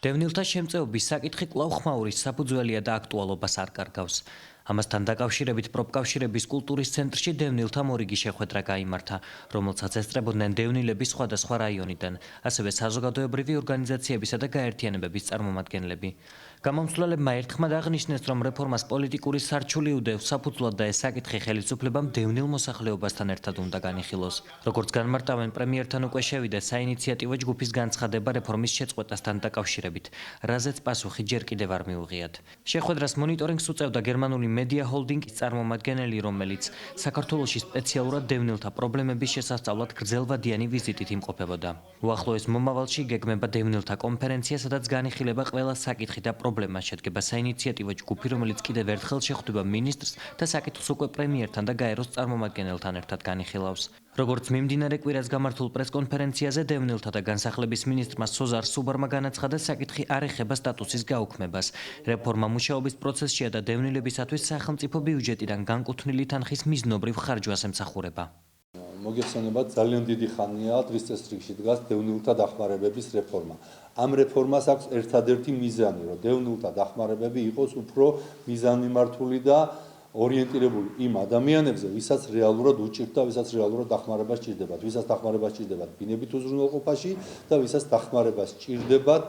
დევნილთა შემწეობის საკითხი კვლავ ხმაურის საფუძველია და აქტუალობას არ კარგავს. ამასთან დაკავშირებით პროფკავშირების კულტურის ცენტრში დევნილთა მორიგი შეხვედრა გაიმართა, რომელსაც ესწრებოდნენ დევნილების სხვადასხვა რაიონიდან, ასევე საზოგადოებრივი ორგანიზაციებისა და გაერთიანებების წარმომადგენლები. გამომცვლელებმა ერთხმად აღნიშნეს, რომ რეფორმას პოლიტიკური სარჩული უდევს საფუძვლად და ეს საკითხი ხელისუფლებამ დევნილ მოსახლეობასთან ერთად უნდა განიხილოს. როგორც განმარტავენ, პრემიერთან უკვე შევიდა საინიციატივო ჯგუფის განცხადება რეფორმის შეწყვეტასთან დაკავშირებით, რაზეც პასუხი ჯერ კიდევ არ მიუღიათ. შეხვედრას მონიტორინგს უწევდა გერმანული მედია ჰოლდინგის წარმომადგენელი, რომელიც საქართველოში სპეციალურად დევნილთა პრობლემების შესასწავლად გრძელვადიანი ვიზიტით იმყოფებოდა. უახლოეს მომავალში გეგმება დევნილთა კონფერენცია, სადაც განიხილება ყველა საკითხი და პრობლემა, შედგება საინიციატივო ჯგუფი, რომელიც კიდევ ერთხელ შეხვდება მინისტრს და საკითხს უკვე პრემიერთან და გაეროს წარმომადგენელთან ერთად განიხილავს. როგორც მიმდინარე კვირას გამართულ პრესკონფერენციაზე დევნილთა და განსახლების მინისტრმა სოზარ სუბარმა განაცხადა, საკითხი არ ეხება სტატუსის გაუქმებას. რეფორმა მუშაობის პროცესშია და დევნილებისათვის სახელმწიფო ბიუჯეტიდან განკუთვნილი თანხის მიზნობრივ ხარჯვას ემსახურება. მოგეხსენებათ, ძალიან დიდი ხანია დღის წესრიგში დგას დევნილთა დახმარებების რეფორმა. ამ რეფორმას აქვს ერთადერთი მიზანი, რომ დევნილთა დახმარებები იყოს უფრო მიზანმიმართული და ორიენტირებული იმ ადამიანებზე, ვისაც რეალურად უჭირთ და ვისაც რეალურად დახმარება სჭირდებათ, ვისაც დახმარება სჭირდებათ ბინებით უზრუნველყოფაში და ვისაც დახმარება სჭირდებათ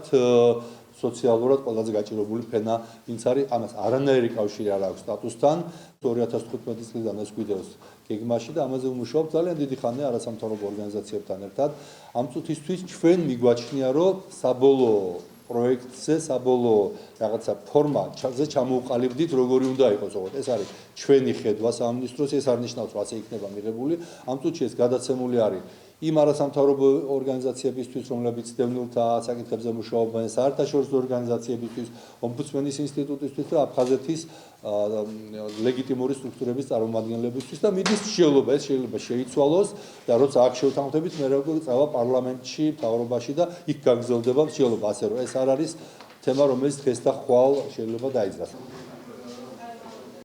სოციალურად ყველაზე გაჭირებული ფენა, ვინც არის, ამას არანაირი კავშირი არ აქვს სტატუსთან. 2015 წლიდან ეს გვიდევს გეგმაში და ამაზე ვმუშაობთ ძალიან დიდი ხანია არასამთავრობო ორგანიზაციებთან ერთად. ამ წუთისთვის ჩვენ მიგვაჩნია, რომ საბოლოო პროექტზე საბოლოო რაღაცა ფორმაზე ჩამოვყალიბდით, როგორი უნდა იყოს, ოღონდ ეს არის ჩვენი ხედვა სამინისტროს, ეს არ ნიშნავს, რომ ასე იქნება მიღებული. ამ წუთში ეს გადაცემული არის იმ არასამთავრობო ორგანიზაციებისთვის, რომლებიც დევნილთა საკითხებზე მუშაობენ, საერთაშორისო ორგანიზაციებისთვის, ომბუდსმენის ინსტიტუტისთვის და აფხაზეთის ლეგიტიმური სტრუქტურების წარმომადგენლებისთვის და მიდის შეიძლება ეს შეიძლება შეიცვალოს და როცა აქ შევთანხმდებით, მე როგორ წავა პარლამენტში, მთავრობაში და იქ გაგრძელდება შეიძლება ასე რომ ეს არ არის თემა, რომელიც დღეს და ხვალ შეიძლება დაიძრას.